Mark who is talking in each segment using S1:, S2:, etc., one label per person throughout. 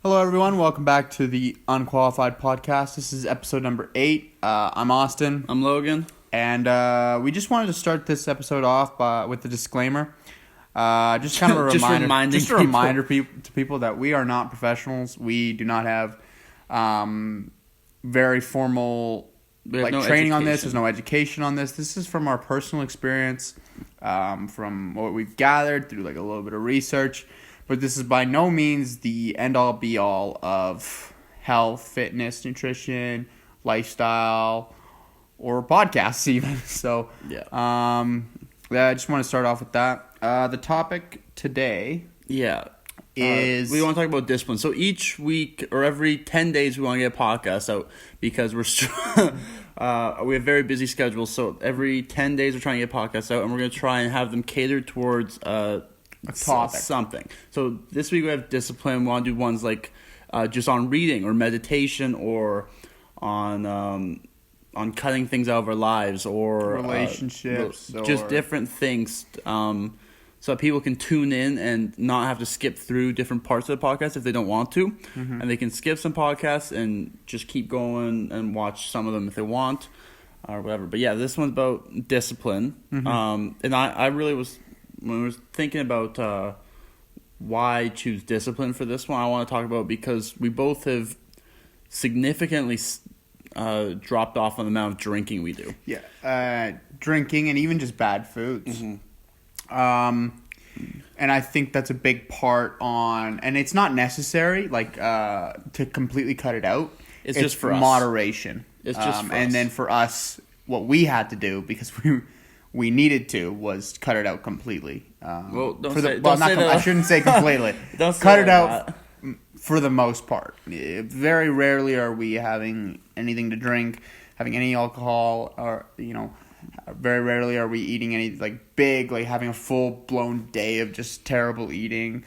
S1: Hello, everyone. Welcome back to the Unqualified Podcast. This is episode number 8. I'm Austin.
S2: I'm Logan.
S1: And we just wanted to start this episode off with a disclaimer. Just kind of a reminder. Just a reminder to people that we are not professionals. We do not have very formal training on this. There's no education on this. This is from our personal experience, from what we've gathered through a little bit of research. But this is by no means the end-all, be-all of health, fitness, nutrition, lifestyle, or podcasts even. So, I just want to start off with that. The topic today is...
S2: we want to talk about discipline. So each week or every 10 days we want to get a podcast out because we have very busy schedules. So every 10 days we're trying to get podcasts out, and we're going to try and have them catered towards... a topic. Something. So this week we have discipline. We want to do ones just on reading or meditation or on cutting things out of our lives or
S1: relationships,
S2: just different things, so that people can tune in and not have to skip through different parts of the podcast if they don't want to, and they can skip some podcasts and just keep going and watch some of them if they want or whatever. But yeah, this one's about discipline, and I really was. When I was thinking about why choose discipline for this one, I want to talk about because we both have significantly dropped off on the amount of drinking we do.
S1: Yeah, drinking and even just bad foods. And I think that's a big part and it's not necessary to completely cut it out.
S2: It's just for us.
S1: Moderation.
S2: It's just for us.
S1: And then for us, what we had to do because we needed to was cut it out completely. I shouldn't say completely. Cut it out for the most part. Very rarely are we having anything to drink, having any alcohol, or very rarely are we eating any big, having a full blown day of just terrible eating.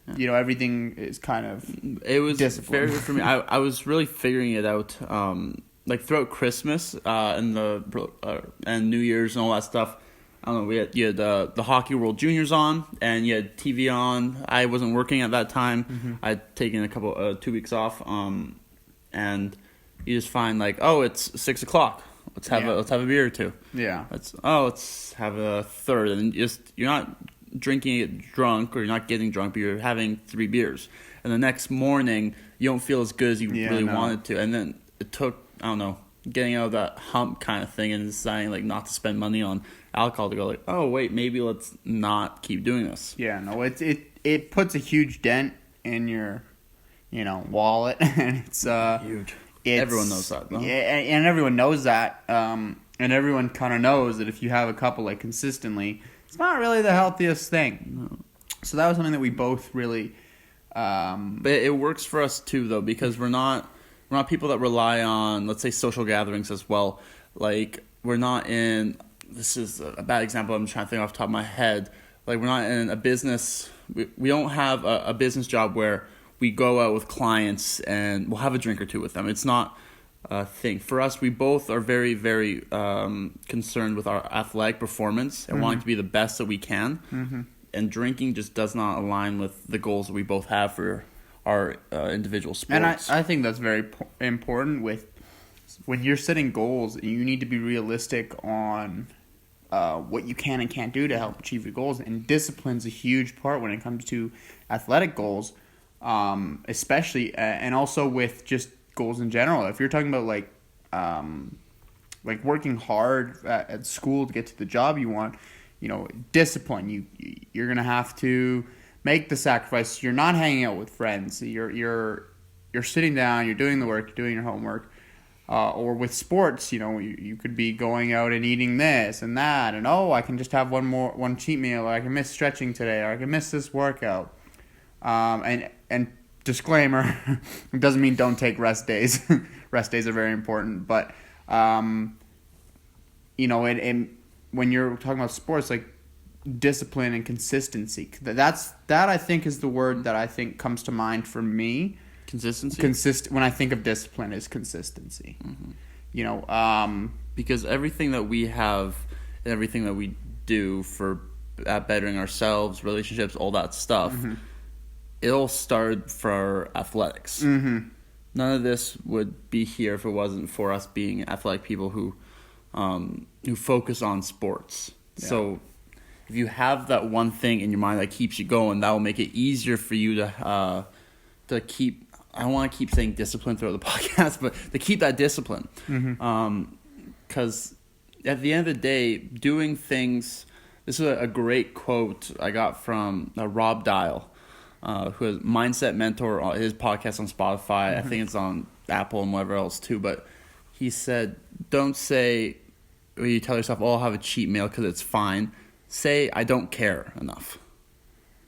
S1: Everything is kind of
S2: it was
S1: disciplined.
S2: very good for me. I was really figuring it out. Throughout Christmas and New Year's and all that stuff, I don't know. You had the Hockey World Juniors on, and you had TV on. I wasn't working at that time. I'd taken 2 weeks off, and you just find it's 6:00. Let's have a beer or two.
S1: Yeah.
S2: Let's have a third, and you're not drinking it drunk or you're not getting drunk, but you're having 3 beers, and the next morning you don't feel as good as you wanted to, and then it took. I don't know, getting out of that hump kind of thing and deciding not to spend money on alcohol to go oh wait, maybe let's not keep doing this.
S1: Yeah, no, it puts a huge dent in your wallet, and it's
S2: huge. Everyone knows that, though.
S1: Yeah, and everyone knows that, and everyone kind of knows that if you have a couple consistently, it's not really the healthiest thing.
S2: No.
S1: So that was something that we both really.
S2: But it works for us too, though, because we're not people that rely on, let's say, social gatherings as well. We're not in... This is a bad example. I'm trying to think off the top of my head. We're not in a business... We don't have a business job where we go out with clients and we'll have a drink or two with them. It's not a thing. For us, we both are very, very concerned with our athletic performance and wanting to be the best that we can. And drinking just does not align with the goals that we both have for our individual sports.
S1: And I think that's very important when you're setting goals. You need to be realistic on what you can and can't do to help achieve your goals. And discipline's a huge part when it comes to athletic goals, especially, and also with just goals in general. If you're talking about working hard at school to get to the job you want, discipline. You're gonna have to make the sacrifice. You're not hanging out with friends. You're sitting down. You're doing the work. You're doing your homework. Or with sports, you could be going out and eating this and that, and I can just have one cheat meal, or I can miss stretching today, or I can miss this workout. And disclaimer, it doesn't mean don't take rest days. Rest days are very important, but when you're talking about sports, discipline and consistency. That I think is the word that I think comes to mind for me.
S2: Consistency?
S1: When I think of discipline is consistency.
S2: Because everything that we have and everything that we do for bettering ourselves, relationships, all that stuff, it all started for athletics. Mm-hmm. None of this would be here if it wasn't for us being athletic people who focus on sports. Yeah. So if you have that one thing in your mind that keeps you going, that will make it easier for you to keep. I don't want to keep saying discipline throughout the podcast, but to keep that discipline. Because at the end of the day, doing things. This is a great quote I got from Rob Dial, who is Mindset Mentor. His podcast on Spotify. I think it's on Apple and whatever else too. But he said, "Don't say when you tell yourself, oh, I'll have a cheat meal because it's fine. Say I don't care enough,"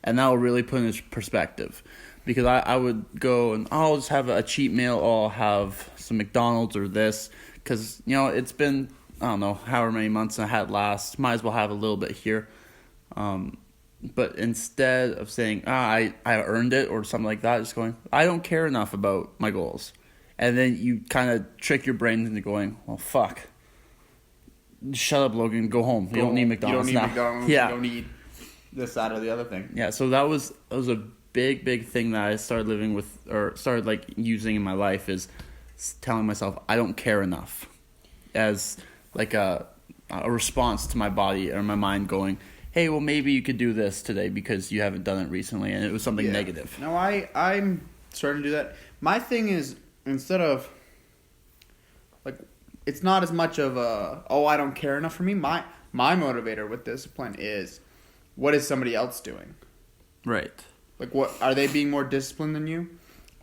S2: and that will really put it in perspective. Because I would go and I'll just have a cheat meal. Or I'll have some McDonald's or this because it's been. I don't know, however many months I had last. Might as well have a little bit here. But instead of saying, I earned it or something like that, just going, I don't care enough about my goals. And then you kind of trick your brain into going, well, fuck. Shut up, Logan. Go home. You don't need McDonald's now.
S1: You don't need McDonald's.
S2: Yeah.
S1: You don't need this, that, or the other thing.
S2: Yeah, so that was a big thing that I started living with or started using in my life is telling myself, I don't care enough. As like a response to my body or my mind going, hey, well, maybe you could do this today because you haven't done it recently, and it was something negative.
S1: No, I'm starting to do that. My thing is, instead of, it's not as much of I don't care enough for me. My motivator with discipline is, what is somebody else doing?
S2: Right.
S1: What are they being more disciplined than you?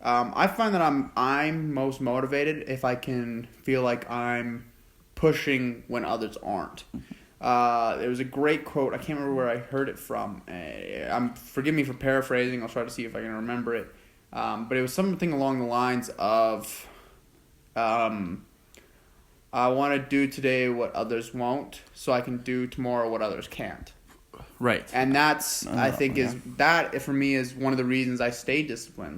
S1: I find that I'm most motivated if I can feel like I'm pushing when others aren't. There was a great quote. I can't remember where I heard it from. Forgive me for paraphrasing. I'll try to see if I can remember it. But it was something along the lines of, I want to do today what others won't, so I can do tomorrow what others can't.
S2: Right.
S1: And that's, I think, is that for me is one of the reasons I stay disciplined.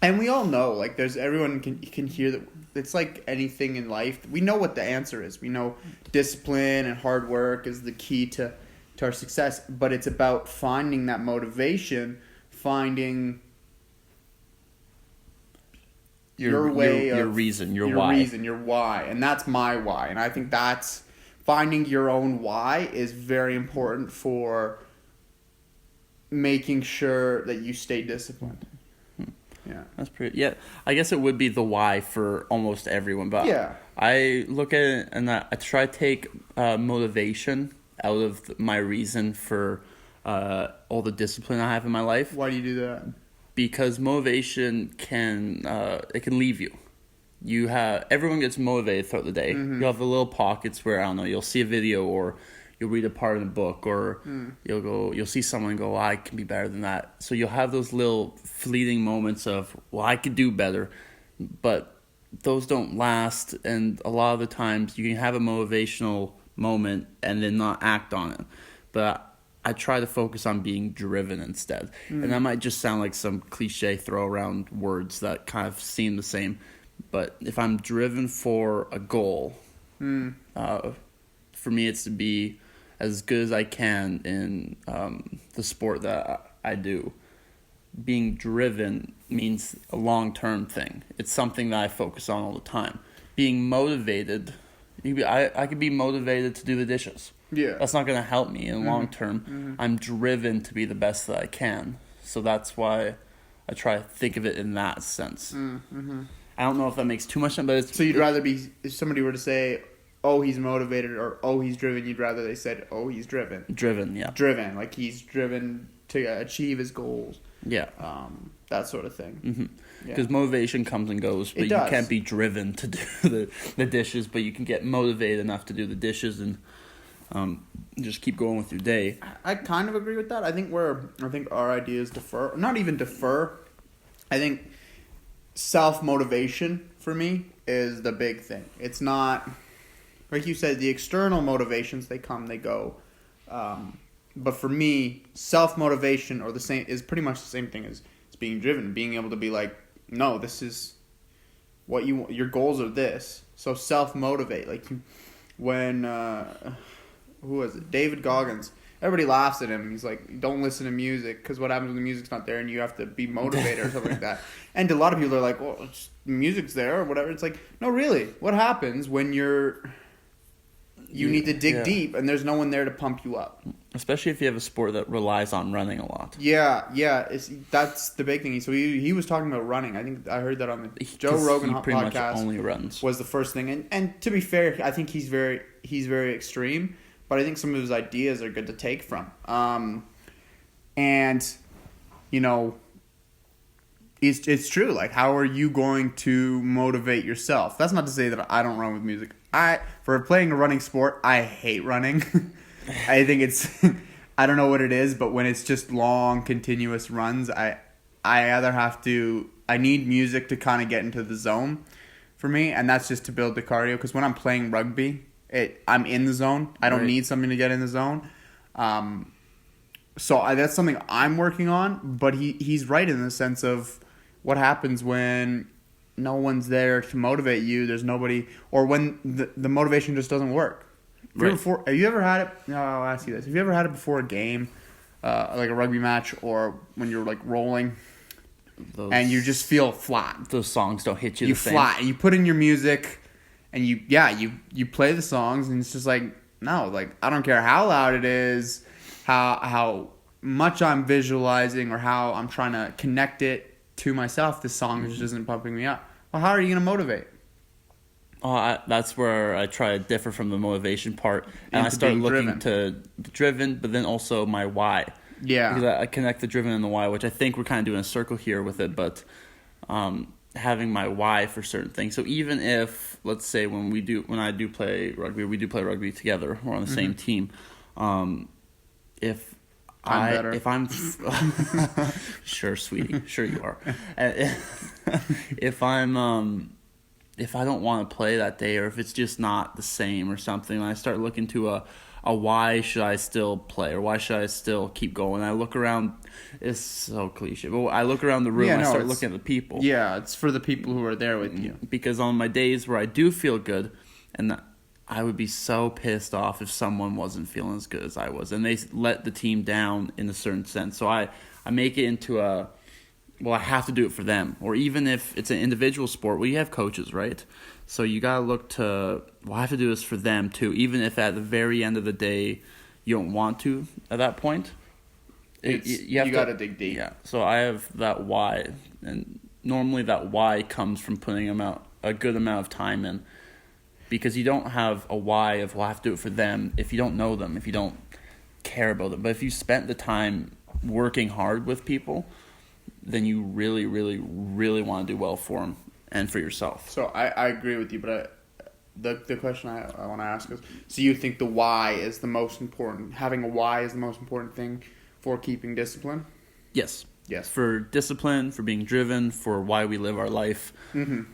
S1: And we all know, everyone can hear that. It's like anything in life. We know what the answer is. We know discipline and hard work is the key to our success. But it's about finding that motivation, finding your way,
S2: your reason, your
S1: why. And that's my why. And I think that's finding your own why is very important for making sure that you stay disciplined. Yeah,
S2: that's pretty. Yeah, I guess it would be the why for almost everyone, but
S1: yeah.
S2: I look at it and I try to take motivation out of my reason for all the discipline I have in my life.
S1: Why do you do that?
S2: Because motivation can leave you. Everyone gets motivated throughout the day. Mm-hmm. You'll have the little pockets where you'll see a video or you'll read a part in a book, or you'll see someone go, I can be better than that. So you'll have those little fleeting moments of, well, I could do better, but those don't last. And a lot of the times you can have a motivational moment and then not act on it. But I try to focus on being driven instead. And that might just sound like some cliche throw around words that kind of seem the same. But if I'm driven for a goal, for me it's to be as good as I can in the sport that I do. Being driven means a long-term thing. It's something that I focus on all the time. Being motivated, I could be motivated to do the dishes.
S1: Yeah.
S2: That's not going to help me in long term. I'm driven to be the best that I can. So that's why I try to think of it in that sense. I don't know if that makes too much sense, but
S1: so you'd rather be, if somebody were to say, oh, he's motivated, or oh, he's driven, you'd rather they said, oh, he's driven.
S2: Driven, yeah.
S1: Driven, like he's driven to achieve his goals.
S2: Yeah.
S1: That sort of thing.
S2: Because motivation comes and goes, but you can't be driven to do the dishes, but you can get motivated enough to do the dishes and just keep going with your day.
S1: I kind of agree with that. I think our ideas differ. Not even differ. I think self-motivation for me is the big thing. It's not, like you said, the external motivations, they come, they go. But for me, self-motivation is pretty much the same thing as being driven, being able to be like, no, this is what you want. Your goals are this. So self-motivate. Like when who was it? David Goggins. everybody laughs at him. He's like, don't listen to music, because what happens when the music's not there and you have to be motivated or something like that. And a lot of people are like, well, music's there or whatever. It's like, no, really. What happens when you need to dig deep and there's no one there to pump you up?
S2: Especially if you have a sport that relies on running a lot.
S1: Yeah. That's the big thing. So he was talking about running. I think I heard that on the Joe Rogan podcast.
S2: Much only runs.
S1: Was the first thing. And to be fair, I think he's very extreme, but I think some of his ideas are good to take from. And you know, it's true. Like, how are you going to motivate yourself? That's not to say that I don't run with music. For playing a running sport, I hate running. I think it's, I don't know what it is, but when it's just long, continuous runs, I need music to kind of get into the zone for me, and that's just to build the cardio, because when I'm playing rugby, I'm in the zone. I don't need something to get in the zone. So that's something I'm working on, but he's right in the sense of what happens when no one's there to motivate you. There's nobody, or when the motivation just doesn't work. Have you ever had it? No, I'll ask you this. Have you ever had it before a game, like a rugby match, or when you're like rolling, and you just feel flat?
S2: Those songs don't hit you.
S1: You flat, and you put in your music, and you play the songs, and it's just like, no, like, I don't care how loud it is, how much I'm visualizing, or how I'm trying to connect it to myself. This song just isn't pumping me up. Well, how are you gonna motivate?
S2: That's where I try to differ from the motivation part, and I start looking to driven, but then also my why.
S1: Yeah,
S2: because I connect the driven and the why, which I think we're kind of doing a circle here with it. But having my why for certain things. So even if, let's say, when I do play rugby together, we're on the same team. If I'm sure, sweetie, sure you are. If I don't want to play that day, or if it's just not the same or something, I start looking to a why should I still play, or why should I still keep going. I look around. It's so cliche, but I look around the room and I start looking at the people.
S1: Yeah, it's for the people who are there with you.
S2: Because on my days where I do feel good, and I would be so pissed off if someone wasn't feeling as good as I was, and they let the team down in a certain sense. So I make it into I have to do it for them. Or even if it's an individual sport, you have coaches, right? So you got to look to, I have to do this for them too, even if at the very end of the day you don't want to at that point.
S1: You got to dig deep.
S2: Yeah. So I have that why, and normally that why comes from putting a good amount of time in, because you don't have a why of, I have to do it for them if you don't know them, if you don't care about them. But if you spent the time working hard with people, then you really, really, really want to do well for them and for yourself.
S1: So I agree with you, but the question I want to ask is, so you think the why is the most important? Having a why is the most important thing for keeping discipline?
S2: Yes.
S1: Yes.
S2: For discipline, for being driven, for why we live our life,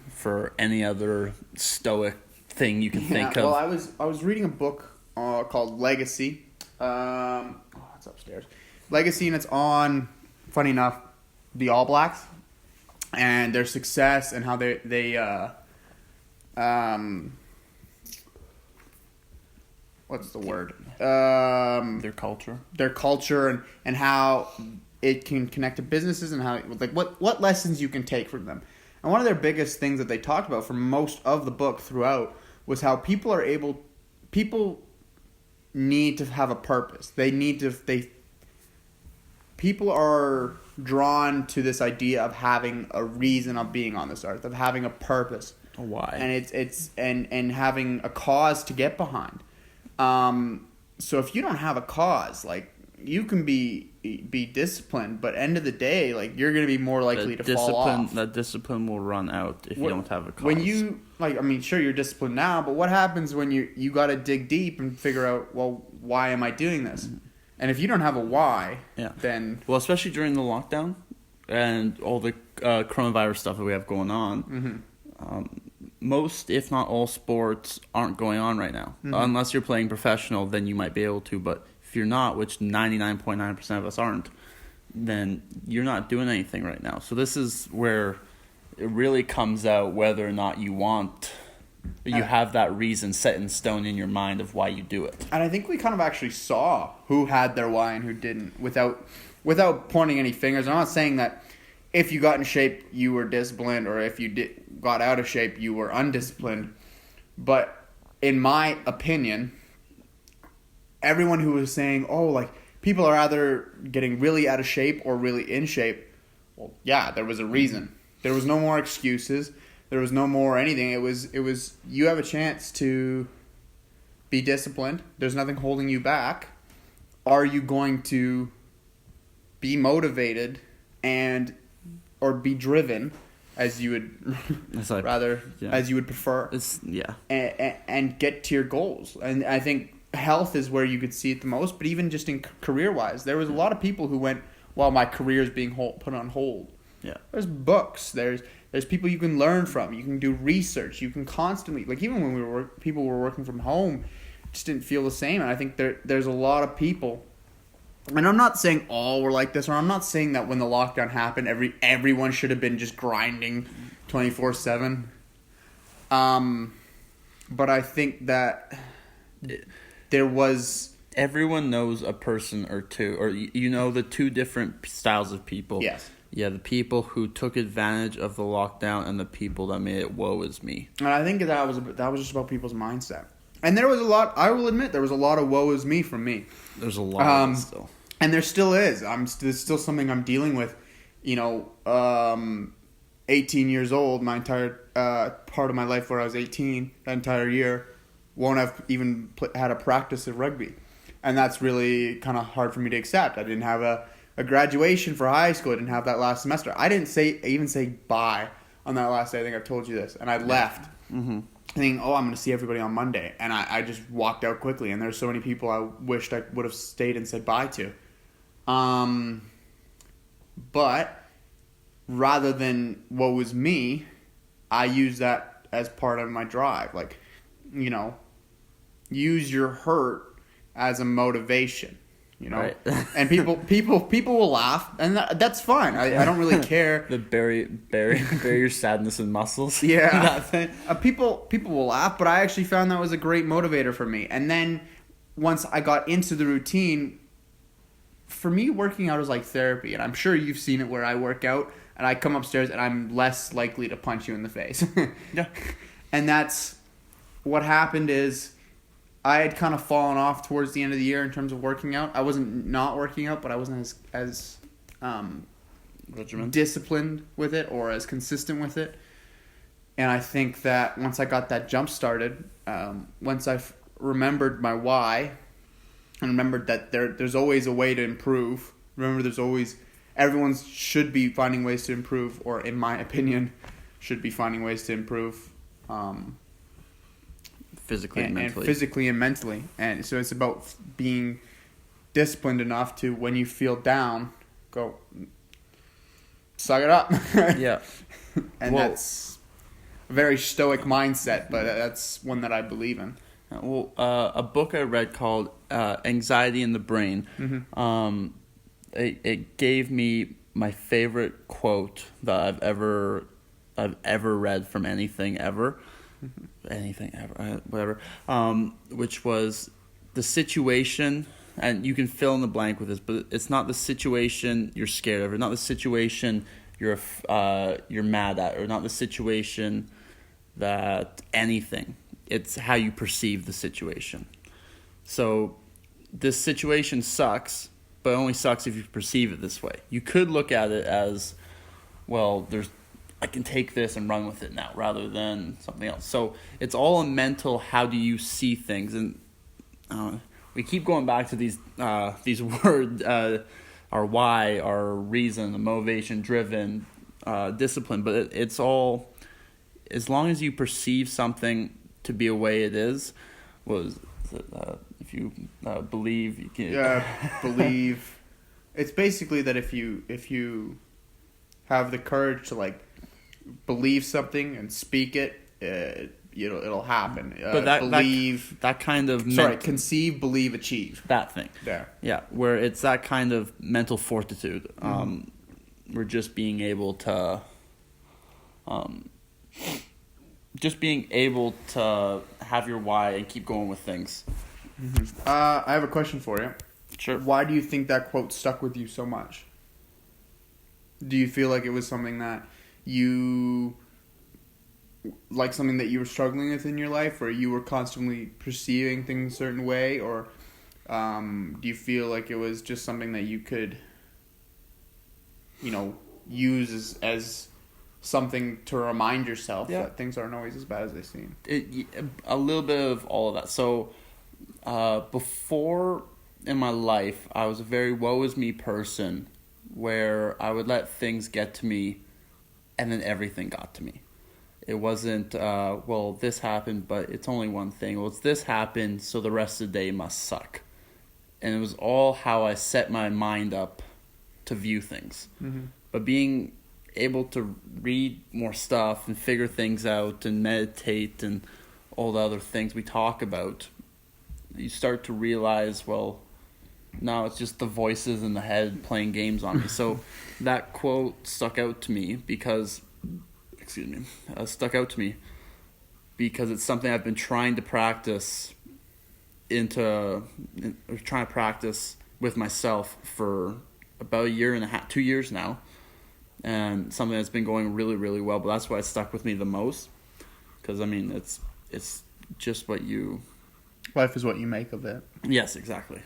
S2: for any other stoic thing you can think of.
S1: Well, I was reading a book called Legacy. It's upstairs. Legacy, and it's on, funny enough, the All Blacks and their success, and how they what's the word?
S2: Their culture
S1: and how it can connect to businesses, and how, like, what lessons you can take from them. And one of their biggest things that they talked about for most of the book throughout was how people need to have a purpose. People are drawn to this idea of having a reason of being on this earth, of having a purpose,
S2: a why,
S1: and having a cause to get behind. So if you don't have a cause, like, you can be disciplined, but end of the day, like, you're going to be more likely to fall off.
S2: That discipline will run out if you don't have a cause.
S1: When you, sure, you're disciplined now, but what happens when you got to dig deep and figure out, well, why am I doing this? Mm-hmm. And if you don't have a why, then...
S2: Well, especially during the lockdown and all the coronavirus stuff that we have going on, most, if not all, sports aren't going on right now. Unless you're playing professional, then you might be able to. But if you're not, which 99.9% of us aren't, then you're not doing anything right now. So this is where it really comes out whether or not you want You have that reason set in stone in your mind of why you do it.
S1: And I think we kind of actually saw who had their why and who didn't without pointing any fingers. I'm not saying that if you got in shape, you were disciplined, or if you got out of shape, you were undisciplined. But in my opinion, everyone who was saying, oh, like, people are either getting really out of shape or really in shape, well, yeah, there was a reason. There was no more excuses. There was no more anything. It was you have a chance to be disciplined. There's nothing holding you back. Are you going to be motivated or be driven, as you would as you would prefer, and get to your goals? And I think health is where you could see it the most. But even just in career-wise, there was a lot of people who went, "Well, my career is being put on hold."
S2: Yeah,
S1: there's books. There's people you can learn from. You can do research. You can constantly, like, even when people were working from home, it just didn't feel the same. And I think there's a lot of people. And I'm not saying all were like this, or I'm not saying that when the lockdown happened, everyone should have been just grinding 24/7. But I think that there was...
S2: Everyone knows a person or two, or the two different styles of people.
S1: Yes.
S2: Yeah, the people who took advantage of the lockdown and the people that made it woe is me.
S1: And I think that was just about people's mindset. And there was a lot, I will admit, there was a lot of woe is me from me.
S2: There's a lot of it still.
S1: And there still is. There's still something I'm dealing with. 18 years old, my entire part of my life where I was 18, that entire year, won't have even had a practice of rugby. And that's really kind of hard for me to accept. I didn't have a graduation for high school. I didn't have that last semester. I didn't even say bye on that last day. I think I've told you this. And I left.
S2: Mm-hmm.
S1: Thinking, I'm going to see everybody on Monday. And I just walked out quickly. And there's so many people I wished I would have stayed and said bye to. But rather than what was me, I use that as part of my drive. Like, use your hurt as a motivation.
S2: Right.
S1: And people will laugh, and that's fine. I don't really care.
S2: The bury your sadness in muscles.
S1: Yeah.
S2: That thing.
S1: People will laugh, but I actually found that was a great motivator for me. And then once I got into the routine, for me, working out is like therapy. And I'm sure you've seen it where I work out and I come upstairs and I'm less likely to punch you in the face.
S2: Yeah.
S1: And that's what happened is I had kind of fallen off towards the end of the year in terms of working out. I wasn't not working out, but I wasn't as disciplined with it or as consistent with it. And I think that once I got that jump started, once I remembered my why and remembered that there's always a way to improve. Remember, everyone should be finding ways to improve, or in my opinion, should be finding ways to improve.
S2: Physically and mentally.
S1: And physically and mentally. And so it's about being disciplined enough to, when you feel down, go, suck it up.
S2: Yeah.
S1: And that's a very stoic mindset, but that's one that I believe in.
S2: Well, a book I read called Anxiety in the Brain,
S1: mm-hmm.
S2: It gave me my favorite quote that I've ever read from anything ever. Anything ever, whatever. Which was the situation, and you can fill in the blank with this, but it's not the situation you're scared of, or not the situation you're mad at, or not the situation that anything. It's how you perceive the situation. So this situation sucks, but it only sucks if you perceive it this way. You could look at it as, well, I can take this and run with it now rather than something else. So it's all a mental, how do you see things? And we keep going back to these words, our why, our reason, the motivation, driven, discipline. But it's all, as long as you perceive something to be a way it is, if you believe, you can...
S1: Yeah, believe. It's basically that if you have the courage to, believe something and speak it, it'll happen.
S2: But that kind of
S1: conceive, believe, achieve.
S2: That thing. Yeah, where it's that kind of mental fortitude. We're just being able to just being able to have your why and keep going with things.
S1: Mm-hmm. I have a question for you.
S2: Sure.
S1: Why do you think that quote stuck with you so much? Do you feel like it was something that you were struggling with in your life, or you were constantly perceiving things a certain way, or do you feel like it was just something that you could, use as something to remind yourself that things aren't always as bad as they seem?
S2: A little bit of all of that. So before in my life, I was a very woe is me person, where I would let things get to me and then everything got to me. It wasn't, this happened, but it's only one thing. Well, it's this happened, so the rest of the day must suck. And it was all how I set my mind up to view things.
S1: Mm-hmm.
S2: But being able to read more stuff and figure things out and meditate and all the other things we talk about, you start to realize, no, it's just the voices in the head playing games on me. So that quote stuck out to me because it's something I've been trying to practice with myself for about a year and a half, 2 years now, and something that's been going really, really well. But that's why it stuck with me the most, because it's just what you.
S1: Life is what you make of it.
S2: Yes, exactly.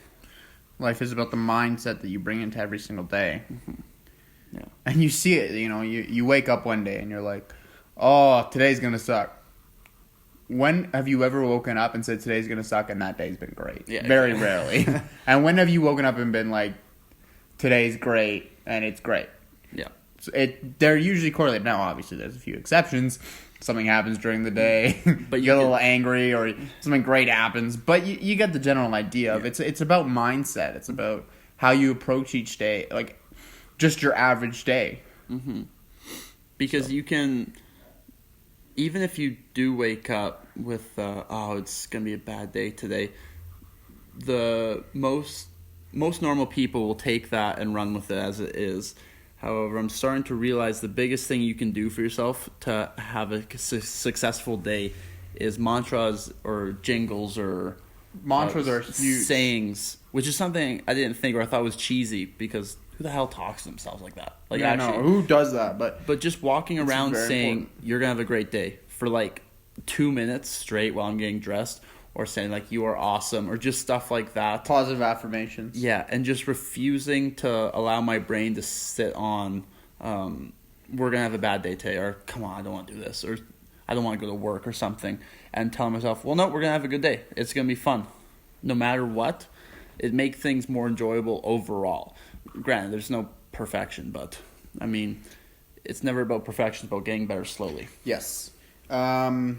S1: Life is about the mindset that you bring into every single day.
S2: Mm-hmm. Yeah.
S1: And you see it, you wake up one day and you're like, oh, today's going to suck. When have you ever woken up and said today's going to suck and that day's been great?
S2: Yeah,
S1: Very rarely. And when have you woken up and been like, today's great and it's great?
S2: Yeah.
S1: So they're usually correlated. Now, obviously, there's a few exceptions. Something happens during the day, but you get a little angry, or something great happens. But you get the general idea of it's about mindset. It's about how you approach each day, like just your average day.
S2: Mm-hmm. Because you can, even if you do wake up with, it's going to be a bad day today, the most normal people will take that and run with it as it is. However, I'm starting to realize the biggest thing you can do for yourself to have a successful day is mantras or jingles or
S1: mantras are huge.
S2: Sayings, which is something I didn't think or I thought was cheesy, because who the hell talks to themselves like that? Like,
S1: yeah, actually, no, who does that? But
S2: just walking around saying
S1: important.
S2: You're gonna have a great day for like 2 minutes straight while I'm getting dressed, or saying like you are awesome, or just stuff like that.
S1: Positive affirmations.
S2: Yeah, and just refusing to allow my brain to sit on, we're gonna have a bad day today, or come on, I don't want to do this, or I don't want to go to work or something, and telling myself, well, no, we're gonna have a good day. It's gonna be fun, no matter what. It makes things more enjoyable overall. Granted, there's no perfection, but it's never about perfection. It's about getting better slowly.
S1: Yes. And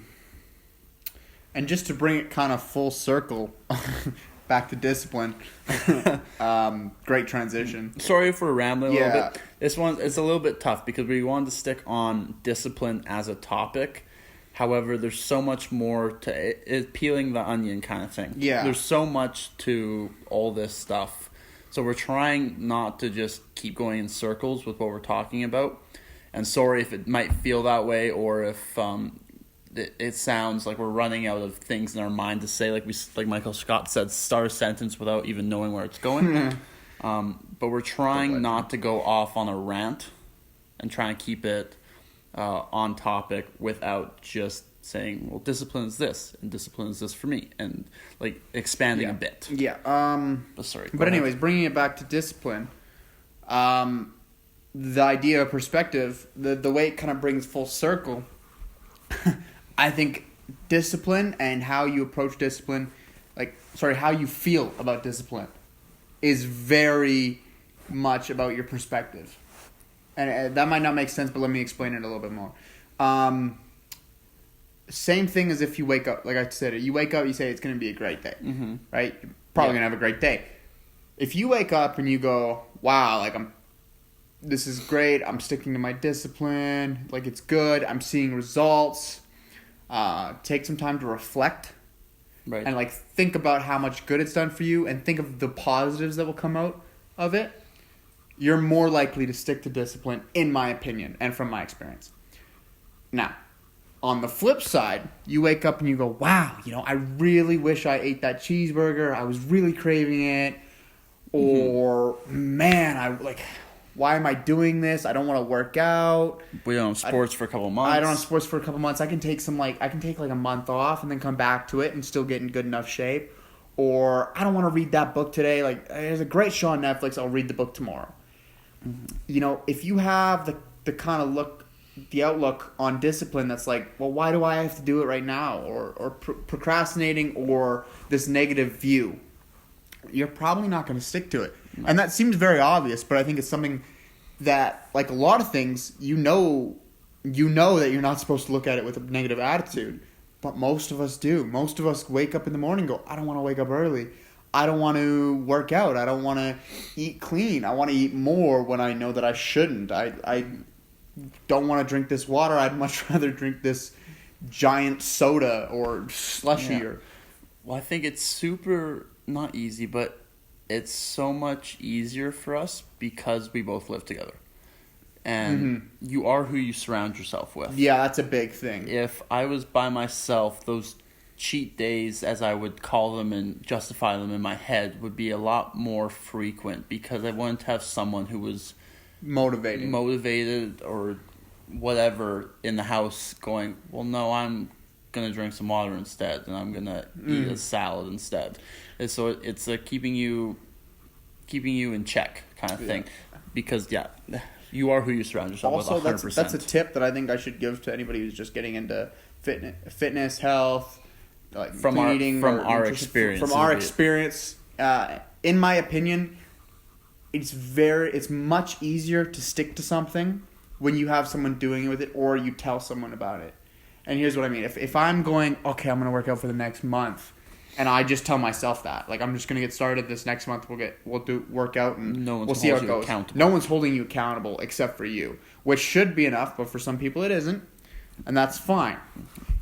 S1: just to bring it kind of full circle, back to discipline. Great transition.
S2: Sorry for rambling a little bit. This one, it's a little bit tough because we wanted to stick on discipline as a topic. However, there's so much more to it, peeling the onion kind of thing.
S1: Yeah.
S2: There's so much to all this stuff. So we're trying not to just keep going in circles with what we're talking about. And sorry if it might feel that way, or if it sounds like we're running out of things in our mind to say. Like Michael Scott said, start a sentence without even knowing where it's going. But we're trying not to go off on a rant and trying to keep it on topic without just saying, well, discipline is this, and discipline is this for me, and like expanding a bit.
S1: Yeah.
S2: Sorry.
S1: But anyways, bringing it back to discipline, the idea of perspective, the way it kind of brings full circle, I think discipline and how you approach discipline, how you feel about discipline, is very much about your perspective. And that might not make sense, but let me explain it a little bit more. Same thing as if you wake up, like I said, you wake up, you say it's going to be a great day, right? You're probably going to have a great day. If you wake up and you go, wow, this is great, I'm sticking to my discipline, it's good, I'm seeing results, take some time to reflect,
S2: right,
S1: and think about how much good it's done for you, and think of the positives that will come out of it, you're more likely to stick to discipline, in my opinion, and from my experience. Now, On the flip side, you wake up and you go, wow, I really wish I ate that cheeseburger. I was really craving it. Or, man, why am I doing this? I don't want to work out.
S2: We don't have sports for a couple months.
S1: I don't have sports for a couple months. I can take a month off and then come back to it and still get in good enough shape. Or, I don't want to read that book today. There's a great show on Netflix. I'll read the book tomorrow. Mm-hmm. If you have the kind of the outlook on discipline that's like, well, why do I have to do it right now? Or procrastinating or this negative view, you're probably not going to stick to it. And that seems very obvious, but I think it's something that, like a lot of things, you know that you're not supposed to look at it with a negative attitude. But most of us do. Most of us wake up in the morning and go, I don't want to wake up early. I don't want to work out. I don't want to eat clean. I want to eat more when I know that I shouldn't. I don't want to drink this water. I'd much rather drink this giant soda or slushy.
S2: Yeah. Well, I think it's super, not easy, but it's so much easier for us because we both live together. And you are who you surround yourself with.
S1: Yeah, that's a big thing.
S2: If I was by myself, those cheat days, as I would call them and justify them in my head, would be a lot more frequent because I wouldn't have someone who was motivated or whatever in the house going, well, no, I'm going to drink some water instead and I'm going to eat a salad instead. And so it's a keeping you in check kind of thing. Because, you are who you surround yourself
S1: also,
S2: with 100%.
S1: That's a tip that I think I should give to anybody who's just getting into fitness, health,
S2: from our experience.
S1: From our experience, in my opinion, it's much easier to stick to something when you have someone doing it with it or you tell someone about it. And here's what I mean. If I'm going, okay, I'm going to work out for the next month, and I just tell myself that, I'm just going to get started this next month. We'll do workout and we'll see how it goes. No one's holding you accountable except for you, which should be enough, but for some people it isn't, and that's fine.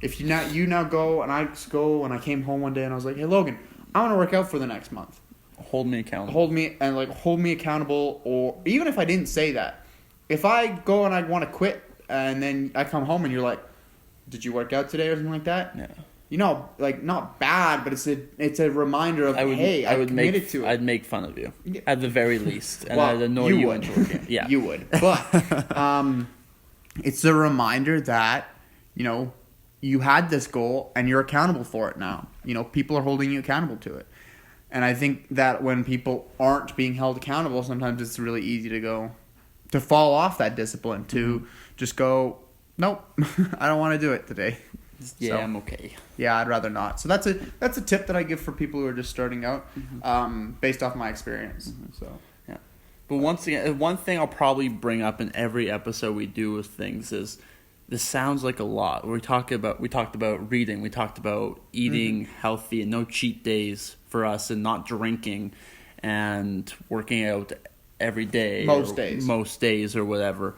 S1: If you now go, and I came home one day and I was like, hey Logan, I want to work out for the next month.
S2: Hold me accountable.
S1: Hold me accountable, or even if I didn't say that, if I go and I want to quit, and then I come home and you're like, did you work out today or something like that?
S2: Yeah.
S1: Not bad, but it's a reminder of, hey, I committed to it.
S2: I'd make fun of you, at the very least, and I'd annoy you into working. Yeah,
S1: you would. But it's a reminder that, you had this goal and you're accountable for it now. People are holding you accountable to it. And I think that when people aren't being held accountable, sometimes it's really easy to fall off that discipline, to just go, nope, I don't want to do it today.
S2: Yeah, I'm okay.
S1: Yeah, I'd rather not. So that's a tip that I give for people who are just starting out, based off my experience. So
S2: yeah. But once again, one thing I'll probably bring up in every episode we do with things is, this sounds like a lot. We talked about reading, we talked about eating healthy and no cheat days for us, and not drinking, and working out every day. Most days or whatever.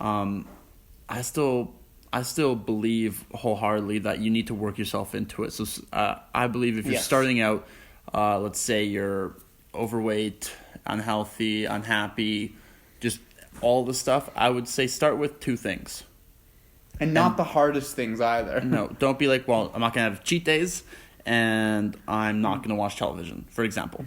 S2: I still believe wholeheartedly that you need to work yourself into it. So I believe if you're starting out, let's say you're overweight, unhealthy, unhappy, just all the stuff, I would say start with 2 things.
S1: And not the hardest things either.
S2: No, don't be like, well, I'm not going to have cheat days and I'm not going to watch television, for example.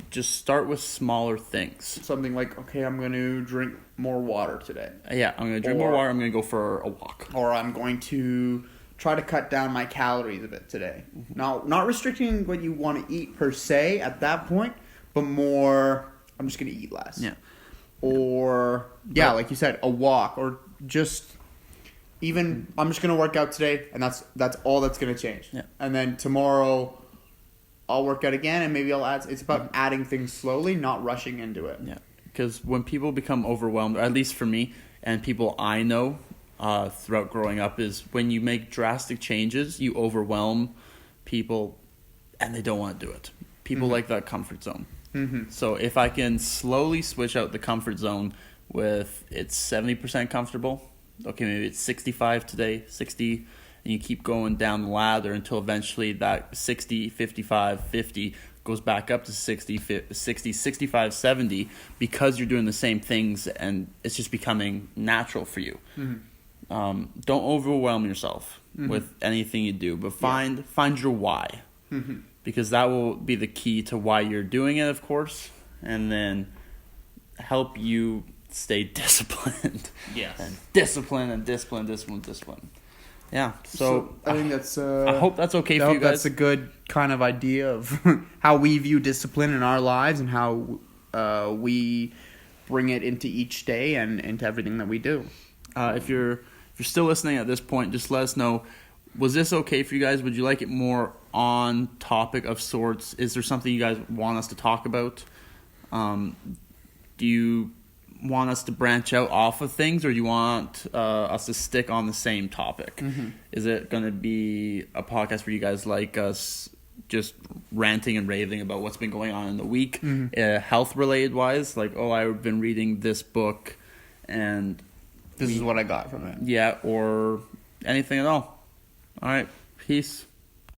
S2: Just start with smaller things.
S1: Something like, okay, I'm going to drink more water today.
S2: Yeah, I'm going to drink more water. I'm going to go for a walk.
S1: Or I'm going to try to cut down my calories a bit today. Now, not restricting what you want to eat per se at that point, but more, I'm just going to eat less.
S2: Yeah.
S1: Or, like you said, a walk, or just... Even, I'm just going to work out today, and that's all that's going to change.
S2: Yeah.
S1: And then tomorrow, I'll work out again, and maybe I'll add... It's about adding things slowly, not rushing into it.
S2: Yeah, because when people become overwhelmed, or at least for me, and people I know throughout growing up, is when you make drastic changes, you overwhelm people, and they don't want to do it. People like that comfort zone. Mm-hmm. So if I can slowly switch out the comfort zone with it's 70% comfortable... Okay, maybe it's 65 today, 60, and you keep going down the ladder until eventually that 60, 55, 50 goes back up to 60, 65, 70 because you're doing the same things and it's just becoming natural for you. Mm-hmm. don't overwhelm yourself with anything you do, but find your why, because that will be the key to why you're doing it, of course, and then help you stay disciplined.
S1: Yes.
S2: And discipline. Yeah. So
S1: I think that's.
S2: I hope that's okay for you guys.
S1: That's a good kind of idea of how we view discipline in our lives and how we bring it into each day and into everything that we do.
S2: If you're still listening at this point, just let us know. Was this okay for you guys? Would you like it more on topic of sorts? Is there something you guys want us to talk about? Do you want us to branch out off of things, or do you want us to stick on the same topic? Is it going to be a podcast where you guys like us just ranting and raving about what's been going on in the week, health related wise, like, oh, I've been reading this book and
S1: this is what I got from it?
S2: Yeah, or anything at all. All right, peace.